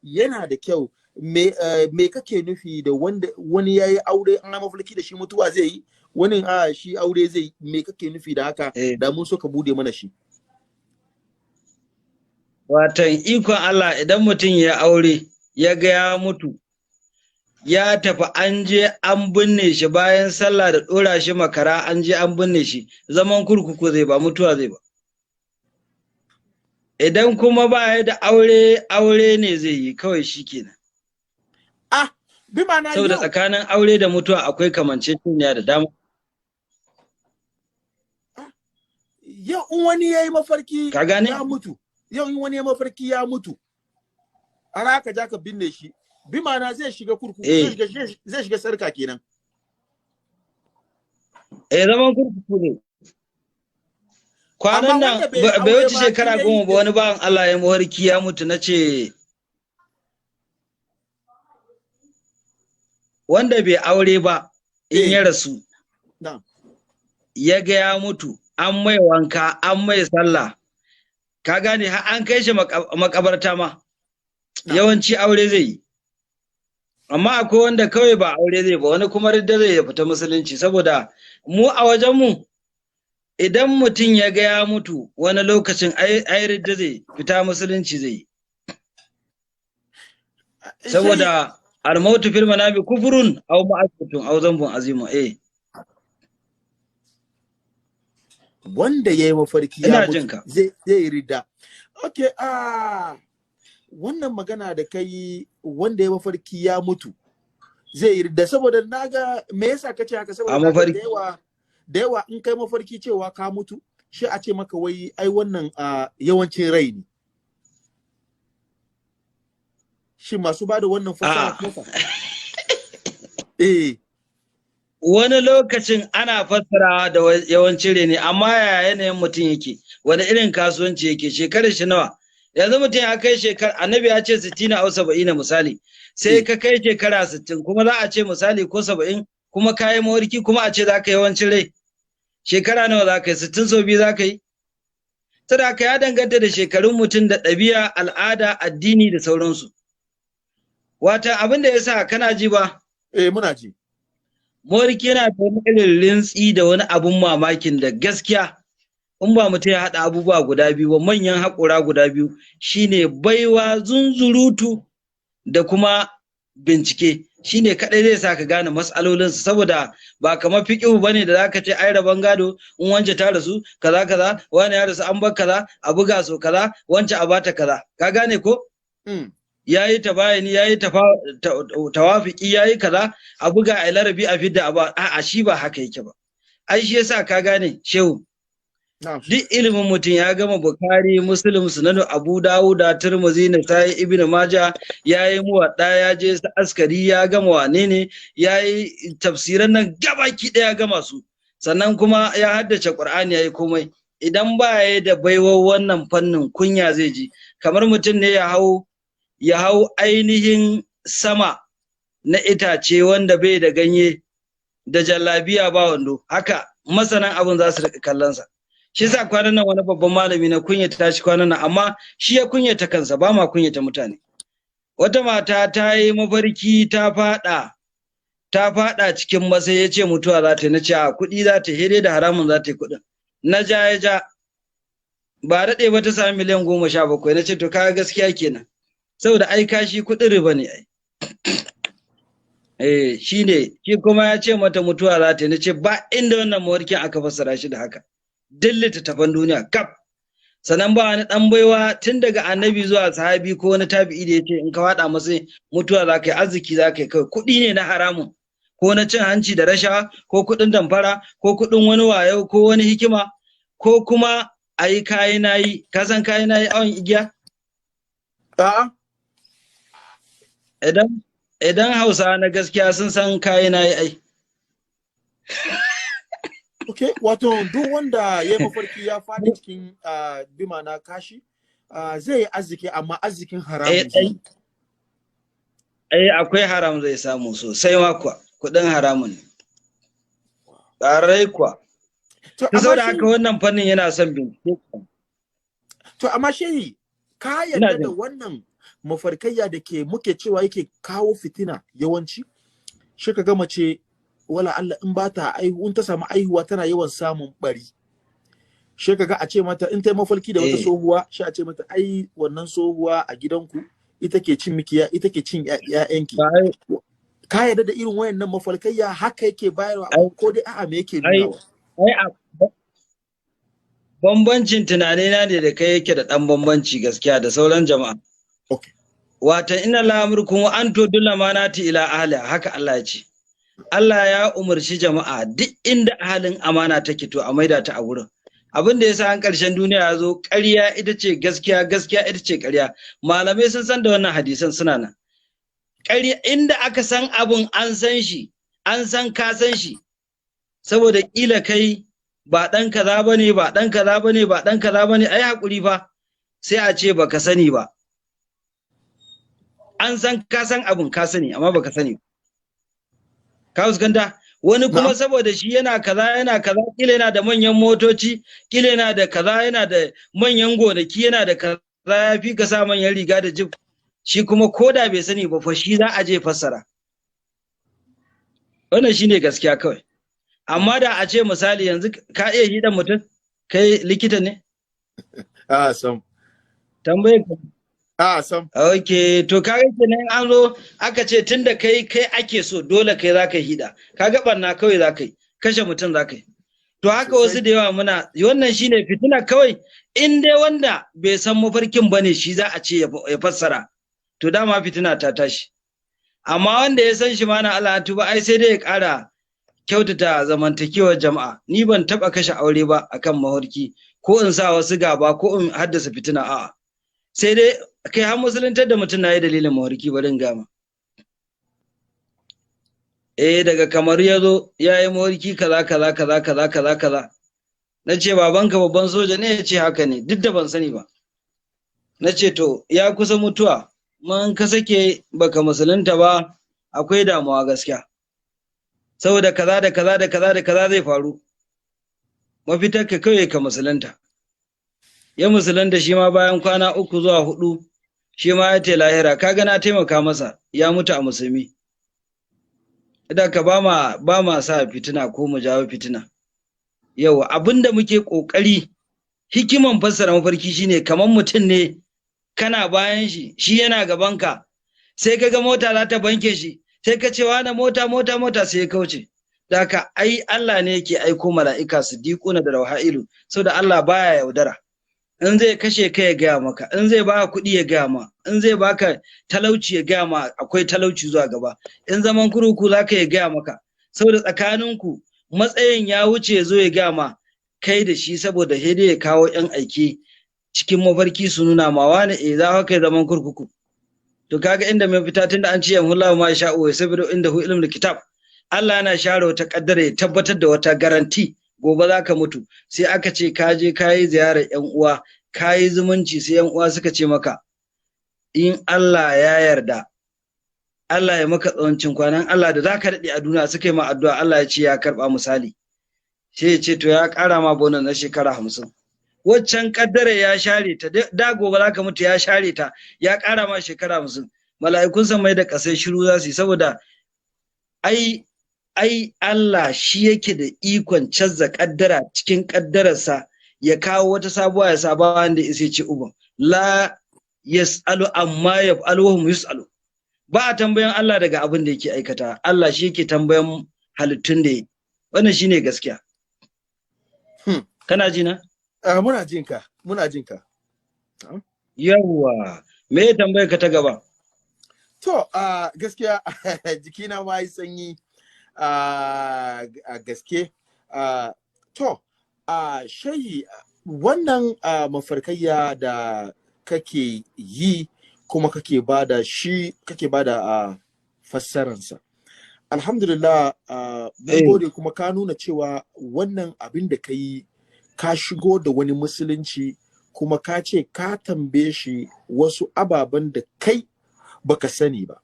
yana da kyau. Me kake nufi da wani yayi aure an mafarki da shi mutuwa zai yi, wani shi aure zai, me kake nufi da haka? Da mun so ka bude mana shi. Watan ikon Allah, idan mutum ya aure ya ga ya mutu, ya tafi an je an binne shi bayan sallah da ɗora shi makara, an je an binne shi, zaman kurkuku zai, ba mutuwa zai ba. Idan kuma ba ya da aure ne zai yi kawai, shi kenan. Bi ma'ana saboda tsakanin aure da mutuwa akwai kamanceceniya da dama. Yau in wani yayi mafarki ka gane ya mutu, yau in wani yayi mafarki ya mutu, ara ka ja ka binne shi, bi ma'ana zai shiga kurkuku, zai shiga sarka kenan. Zaman kurkuku ne. Kwanan nan bai wuce shekara 10 ba, wani bawan Allah ya mafarki ya mutu, na ce wanda bai aure ba in ya rasu, ya ga ya mutu, an mai wanka, an mai sallah, ka gane, har an kai shi makabarta ma, yawanci aure zai yi. Amma akwai wanda kawai ba aure zai ba, wani kuma ridda zai ya fita musulunci, saboda mu a wajenmu idan mutum ya ga ya mutu wani lokacin ai ridda zai fita musulunci zai yi. Saboda al-mautu fil manami kufrun aw ma'asiyatun aw dhanbun azimun. Wanda yayi mafarki ya mutu zai ridda. Okay, wannan magana da kai, wanda yayi mafarki ya mutu zai ridda, saboda naga me yasa kace haka, saboda da yawa in kai mafarki cewa ka mutu, shi a ce maka wai ai wannan yawancin rai ne. Shi masu bada wannan fasara kofa. Wani lokacin ana fassara da yawancin rai ne, amma yaya yanayin mutum yake, wani irin kasuwanci yake, shekarar shi nawa. Yanzu mutum ya kai shekara, annabi ya ce 60 au 70 misali, sai ka kai shekara 60 kuma za a ce misali ko 70 kuma ka yi mawarki kuma a ce za ka yi yawancin rai. Shekara nawa za ka yi? 60 sau 2 za ka yi? Sadaka ya danganta da shekarun mutum da ɗabi'a, al'ada, addini da sauransu. Wata abin da ya sa kana ji ba? Muna ji. Mawarki yana da wani irin rintsi da wani abun mamakin da gaskiya in ba mutum ya haɗa abubuwa guda biyu ba, manyan haƙura guda biyu, shine baiwa zunzurutu da kuma bincike, shine kaɗai zai sa ka gane matsalolinsu, saboda ba kamar fiƙihu bane da zaka ce ai rabon gado in wance ta rasu kaza kaza, wani ya rasu an bar kaza, a buga so kaza, wance a bata kaza, ka gane ko? Yayi tabayani, yayi tawafiki, yayi kaza, a buga a larabi a fidda a'a shi ba haka yake ba. Ai shi yasa ka gane shehu, duk ilimin mutum ya gama Bukhari, Muslim, Sunan Abu Dawud, Tirmidhi, Nasa'i, Ibn Majah, yayi Muwadda, ya je Askari, ya gama wane ne, yayi tafsiran nan gabaki daya gama su, sannan kuma ya haddace Qur'ani, yayi komai. Idan ba ya da baiwar wannan fannin, kunya zai ji, kamar mutum ne ya hau ainihin sama na itace wanda bai da ganye da jallabiya ba wando, haka masanan abin za su rika kallon sa. Shi sa kwanan nan wani babban malami na kunyata shi kwanan nan, amma shi ya kunyata kansa, ba ma kunyata mutane. Wata mata ta yi mafarki ta fada cikin masai, ya ce mutuwa za ta yi, na ce a kuɗi za ta yi, da haramun za ta yi kuɗin. Na ja ba daɗe ba ta sami miliyan 17, na ce to kaga gaskiya kenan, saboda ai kashi kuɗin riba ne ai. Shi ne, shi kuma ya ce mata mutuwa za ta yi, na ce ba inda wannan mawarkin aka fassara shi da haka. Duk littattafan duniya kaf, sannan ba wani dan baiwa tun daga annabi zuwa sahabi ko wani tabi'i da yace in ka wada masa mutuwa za ka yi, arziki za ka yi, kawai kuɗi ne na haramun, ko na cin hanci da rashawa, ko kuɗin damfara, ko kuɗin wani wayo, ko wani hikima, ko kuma a yi kayi nayi. Ka san kayi nayi awon igiya? Idan Hausa na gaskiya sun san kayi nayi ai. Okay, wato duk wanda ya mafarki ya faɗi cikin bima na kashi, zai yi arziki, amma arzikin haramun zai. Akwai haram zai samu sosai ma kuwa, kuɗin haramun ne. Ƙarai kuwa. Saboda haka wannan fannin yana son bincike. To amma shehi, ka yarda da wannan mafarkayya da ke muke cewa yake kawo fitina yawanci shi ka ga mace wala Allah in ba ta aihu in ta samu aihuwa tana yawan samun bari shi ka ga a ce mata in ta yi mafarki da wata tsohuwa shi a ce mata ai wannan tsohuwa a gidanku ita ke cin mikiya ita ke cin ƴaƴanki ka yarda da irin wayannan mafarkayya haka yake bayarwa ko dai a'a me yake nuna bambancin tunanina ne da kai yake da ɗan bambanci gaskiya da sauran jama'a. Okay. Wata ina lamurkun wa an to dula manati ila ahli haka Allah ya ce. Allah ya umarci jama'a duk inda ahalin amana take to a maida ta a wurin. Abin da yasa an ƙarshen duniya ya zo ƙarya ita ce gaskiya, gaskiya ita ce ƙarya. Malamai sun san da wannan hadisan suna nan. Ƙarya inda aka san abun an san shi, an san ka san shi. Saboda ƙila kai ba ɗan kaza bane ba ɗan kaza bane ba ɗan kaza bane ai hakuri fa sai a ce baka sani ba an san ka san abun ka sani amma baka sani ka fuskanta wani kuma saboda shi yana kaza kila yana da manyan motoci kila yana da kaza yana da manyan gonaki yana da kaza ya fi ka sa manyan riga da jib shi kuma koda bai sani ba fa shi za a je fassara wannan shine gaskiya kawai. Amma da a ce misali yanzu ka iya hidan mutum kai likita ne? Sam. Tambaye ka. Sam. Okay, to kaga kenan an zo aka ce tunda kai ake so dole kai zaka hida. Kaga barna kawai zaka yi, kashe mutum zaka yi. To haka wasu da yawa muna wannan shine fitina kawai in dai wanda bai san mafarkin bane shi za a ce ya fassara. To dama fitina ta tashi. Amma wanda ya san shi ma na Allah tuba ai sai dai ya ƙara kyautata zamantakewar jama'a ni ban taba kashe aure ba akan mahorki ko in sa wasu gaba ko in haddasa fitina a'a sai dai kai har musuluntar da mutum nayi dalilin mahorki barin gama daga kamar yazo yayi mahorki kaza nace babanka babban soja ne yace haka ne duk da ban sani ba nace to ya kusa mutuwa mun ka sake baka musulunta ba akwai damuwa gaskiya saboda kaza zai faru mafitar ka kawai ka musulunta ya musulunta shi ma bayan kwana 3 zuwa 4 shi ma ya ce lahira kaga na taimaka masa ya mutu a musulmi idan ka ba ma sa fitina ko mu jawo fitina yawa abinda muke kokari hikiman fassara mafarki shine kaman mutum ne kana bayan shi yana gaban ka sai kaga mota za ta banke shi sai ka ce wani mota sai ya kauce da haka ai Allah ne yake aiko mala'ika su diƙuna da rawha'ilu saboda Allah baya yaudara in zai kashe ka ya gaya maka in zai baka kuɗi ya gaya ma in zai baka talauci ya gaya ma akwai talauci zuwa gaba in zaman kuruku zaka ya gaya maka saboda tsakaninku matsayin ya wuce zo ya gaya ma kai da shi saboda hede ya kawo yan aiki cikin mafarki su nuna ma wani za ka kai zaman kurkuku to kaga inda mai fita tunda an ce yamhullahu ma sha'u wa sabiru indahu ilmul kitab Allah yana share wata kaddara ya tabbatar da wata garanti gobe zaka mutu sai aka ce ka je kayi ziyarar yan uwa kayi zumunci sai yan uwa suka ce maka in Allah ya yarda Allah ya maka tsawancin kwanan Allah da zaka dade a duniya suka yi ma addu'a Allah ya ce ya karba misali sai ya ce to ya kara ma bonan na shekara 50 waccan kaddara ya share ta da gobe zaka mutu ya share ta ya kara ma shekara 50 mala'ikun sa mai da kasai shiru za su yi saboda ai Allah shi yake da ikon canza kaddara cikin kaddararsa ya kawo wata sabuwa ya saba wanda ya ce uban la yas'alu amma yaf'alu wa hum yus'alu ba a tambayan Allah daga abin da yake aikata Allah shi yake tambayan halittun da yi wannan shine gaskiya kana ji na muna jin ka yawa me ya tambaye ka ta gaba to gaskiya jikina ma yi sanyi a gaske to shayi wannan mafarkayya da kake yi kuma kake bada fassaransa alhamdulillah mun gode kuma ka nuna cewa wannan abin da ka yi ka shigo da wani musulunci kuma ka ce ka tambaye shi wasu ababen da kai baka sani ba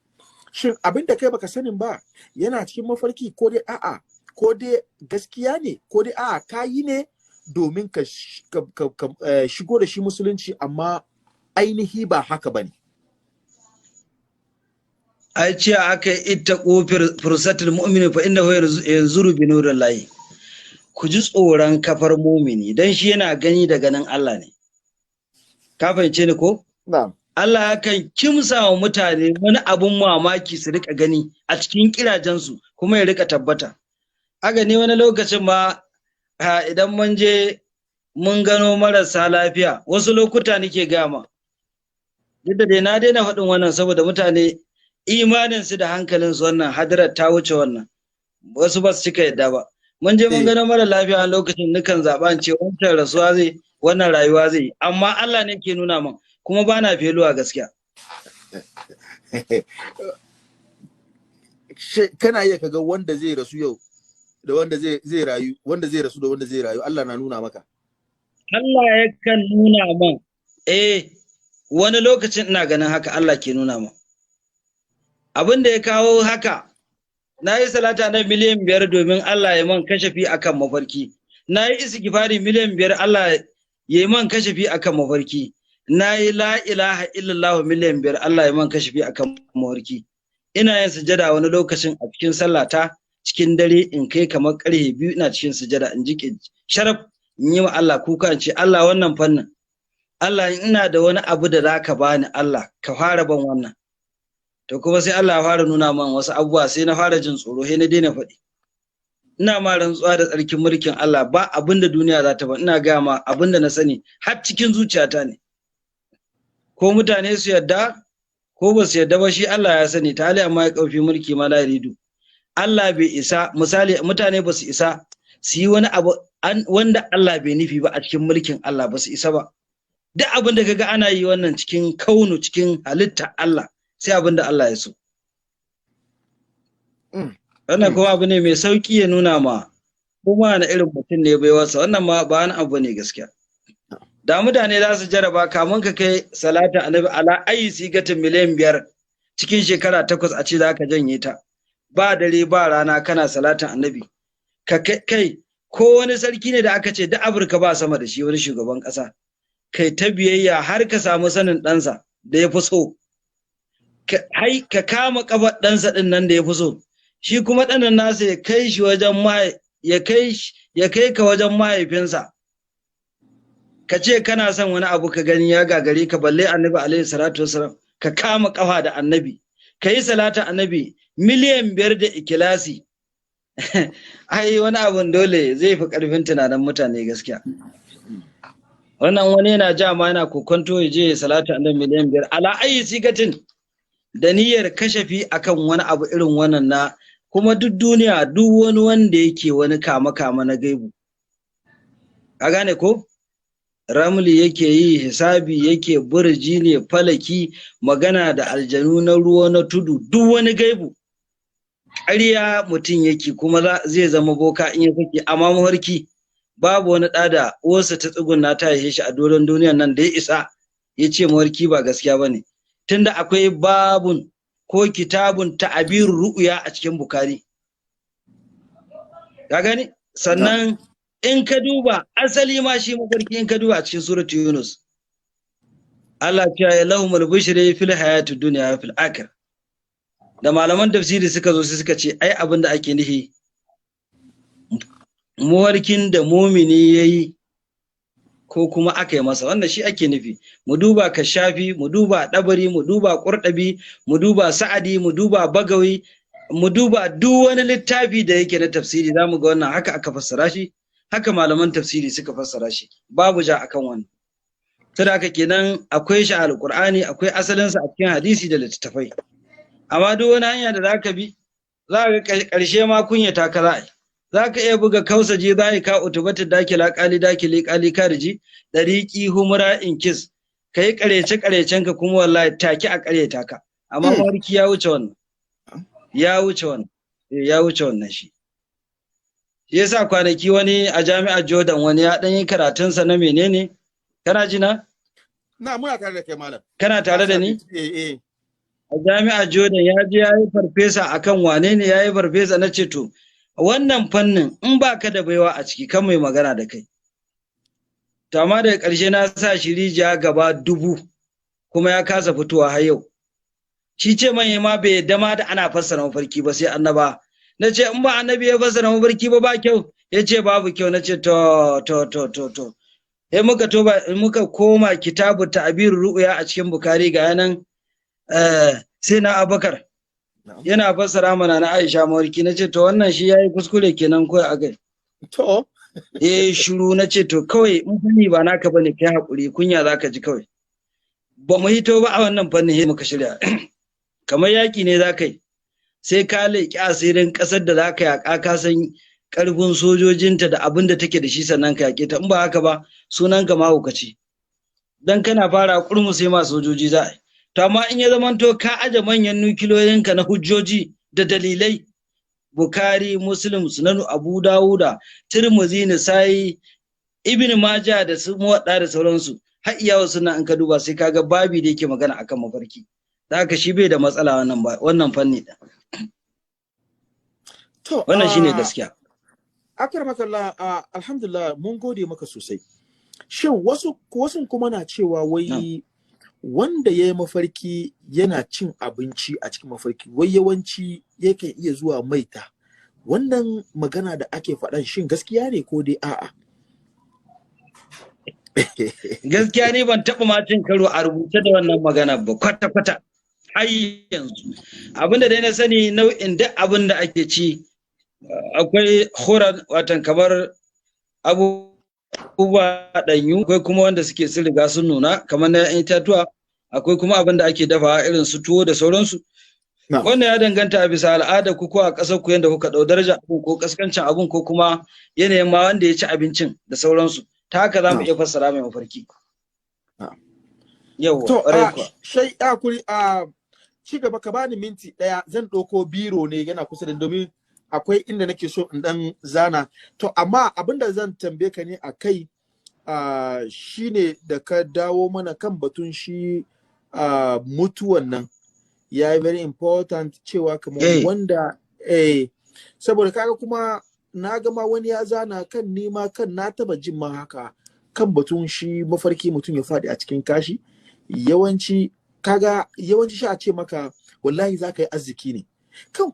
shin abin da kai baka sanin ba yana cikin mafarki ko dai a'a ko dai gaskiya ne ko dai a'a ka yi ne domin ka shigo da shi musulunci amma ainihi ba haka bane ai ce aka ittaqu fursatul mu'mini fa innahu yanzuru bi nurillahi. Ku ji tsoron kafar mumini dan shi yana gani da ganin Allah ne. Ka fahimce ni ko? Na'am. Allah yakan kimsa wa mutane wani abun mamaki su rika gani a cikin kirajensu kuma ya rika tabbata. Haka ne wani lokacin ma idan mun je mun gano marasa lafiya wasu lokuta nake gama. Duk da dai na daina faɗin wannan saboda mutane imaninsu da hankalinsu wannan hadarar ta wuce wannan. Wasu ba su cika yadda ba. Mun je mun gano mara lafiya a lokacin nukan zaɓa ce wancan rasuwa zai wannan rayuwa zai amma Allah ne ke nuna min kuma ba na feluwa gaskiya. Kana iya kaga wanda zai rasu yau da wanda zai rayu, wanda zai rasu da wanda zai rayu, Allah na nuna maka. Allah yakan nuna min, wani lokacin ina ganin haka Allah ke nuna min. Abin da ya kawo haka, na yi salata na miliyan 5 domin Allah ya man kashafi akan mafarki. Na yi istighfari miliyan 5 Allah ya yi man kashafi akan mafarki. Na yi la ilaha illallah miliyan 5 Allah ya man kashafi akan mafarki. Ina yin sujada wani lokacin a cikin sallata cikin dare in kai kamar karhe 2 ina cikin sujada in ji sharaf in yi wa Allah kuka in ce Allah wannan fannin Allah ina da wani abu da zaka bani Allah ka fara ban wannan. To kuma sai Allah ya fara nuna man wasu abubuwa sai na fara jin tsoro sai na daina faɗi. Ina ma rantsuwa da tsarkin mulkin Allah ba abin da duniya za ta ba ina ga ma abin da na sani har cikin zuciyata ne. Ko mutane su yadda ko ba su yadda ba shi Allah ya sani ta hali amma ya kaufi mulki ma la yaridu. Allah bai isa misali mutane ba su isa su yi wani abu wanda Allah bai nufi ba a cikin mulkin Allah ba su isa ba. Duk abin da kaga ana yi wannan cikin kaunu cikin halitta Allah sai abin da Allah ya so. Wannan kuma abu ne mai sauki ya nuna ma kuma na irin mutum ne bai wasa wannan ma ba wani abu ne gaskiya. Da mutane za su jaraba kamun ka kai salata annabi ala ayi sigatin miliyan 5 cikin shekara 8 a ce za ka janye ta. Ba dare ba rana kana salatin annabi. Ka kai ko wani sarki ne da aka ce duk Afirka ba sama da shi wani shugaban ƙasa. Kai ta biyayya har ka samu sanin ɗansa da ya fi so. Ka kama ƙafar ɗansa ɗin nan da ya fi so. Shi kuma ɗanan nasa ya kai shi wajen ya kai ka wajen mahaifinsa. Ka ce kana son wani abu ka gani ya gagare ka balle annabi alaihi salatu wasalam ka kama ƙafa da annabi. Ka yi salatin annabi miliyan 5 da ikilasi. Ai wani abun dole zai fi ƙarfin tunanin mutane gaskiya. Wannan wani yana ja ma yana kokonto ya je salatu annabi miliyan 5 ala ayi sigatin da niyyar kashafi akan wani abu irin wannan na kuma duk duniya duk wani wanda yake wani kama na gaibu. Ka gane ko? Ramli yake yi hisabi yake burji ne falaki magana da aljanu na ruwa na tudu duk wani gaibu. Ƙarya mutum yake kuma zai zama boka in ya sake amma mafarki babu wani ɗa da uwarsa ta tsuguna ta haife shi a doron duniyan nan da ya isa ya ce mafarki ba gaskiya ba ne. Tunda akwai babun ko kitabun ta'abirur ru'ya a cikin Bukhari. Ka gani? Sannan in ka duba asali ma shi mafarki in ka duba a cikin suratu Yunus. Allah ya lahumul bushri fil hayatid dunya wa fil akhirah. Da malaman tafsiri suka zo suka ce ai abin da ake nufi mawarkin da mumini yayi ko kuma aka yi masa wannan shi ake nufi. Mu duba Kashafi, mu duba Dabari, mu duba Qurtubi, mu duba Sa'adi, mu duba Bagawi, mu duba duk wani littafi da yake na tafsiri zamu ga wannan haka aka fassara shi, haka malaman tafsiri suka fassara shi. Babu ja akan wannan. Saboda haka kenan akwai shi a Alqur'ani, akwai asalin sa a cikin hadisi da littattafai. Amma duk wani hanya da zaka bi za ka ƙarshe ma kunyata ka za'a. Za ka iya buga kausaji za ka utubatu dakila dakili kariji dariki humra inkis kai karece ka kuma wallahi take a kareta ka amma mawarki ya wuce wannan ya wuce wannan shi yasa kwanaki wani a jami'ar Jordan wani ya dan yi karatun sa na menene kana ji na muna tare da kai malam kana tare da ni a jami'ar Jordan ya je ya yi farfesa akan wane ne ya yi farfesa na ce to wannan fannin in ba ka da baiwa a ciki kan mai magana da kai. To amma daga ƙarshe na sa shi rijiya gaba 1000 kuma ya kasa fitowa har yau. shi ce man ma bai yadda ma da ana fassara mafarki ba sai annaba. Na ce in ba annabi ya fassara mafarki ba kyau, ya ce babu kyau. Na ce to sai muka koma kitabu ta'bir ru'ya a cikin Bukhari ga yanan sai na Abubakar yana fassara mana na Aisha mafarki. Na ce to wannan shi yayi kuskure kenan ko a gai. To shiru. Na ce to kawai in fanni ba naka bane kai hakuri, kunya zaka ji kawai. Ba mu hito ba a wannan fannin sai muka shirya. Kamar yaki ne zaka yi, sai ka leƙi asirin ƙasar da zaka yaƙa, ka san ƙarfin sojojinta da abin da take da shi sannan ka yaƙe ta. In ba haka ba sunan ka mahaukaci, dan kana fara kurmu sai ma sojoji za a yi. To amma in ya zamanto ka aje manyan nukiloyinka na hujjoji da dalilai, Bukhari, Muslim, Sunan Abu Dawuda, Tirmidhi, Nasa'i, Ibn Majah da su Muwadda da sauransu, har iyawa suna in ka duba sai kaga babi da yake magana akan mafarki. Da haka shi bai da matsala wannan fanni da. To wannan shine gaskiya. Akramakallah, alhamdulillah, mun gode maka sosai. Shin wasu kuma na cewa wai wanda ya yi mafarki yana cin abinci a cikin mafarki, wai yawanci yakan iya zuwa maita. Wannan magana da ake faɗan shin gaskiya ne ko dai a'a? Gaskiya ne ban taɓa ma cin karo a rubuce da wannan magana ba kwata-kwata. Har yanzu abinda dai na sani nau'in duk abin da ake ci akwai horan watan kamar abubuwa ɗanyu, akwai kuma wanda suke sun riga sun nuna kamar na itatuwa, akwai kuma abin da ake dafawa irin su tuwo da sauransu. Wannan ya danganta a bisa al'ada ku ko a ƙasar ku yadda kuka ɗau daraja abun ko kaskancin abun ko kuma yanayin ma wanda ya ci abincin da sauransu. Ta haka za mu iya fassara mai mafarki. Yawwa, ƙwarai kuwa. Shai kuri ci gaba ka bani minti ɗaya, zan ɗauko biro ne yana kusa da, domin akwai inda nake so in ɗan zana. To amma abinda zan tambaye ka ne a kai shine da ka dawo mana kan batun shi mutuwan nan. Ya yi very important cewa kamar wanda saboda kaga kuma na gama wani ya zana kan nima kan na taba jin ma haka kan batun shi mafarki mutum ya faɗi a cikin kashi. Yawanci shi a ce maka wallahi za ka yi arziki ne. Kan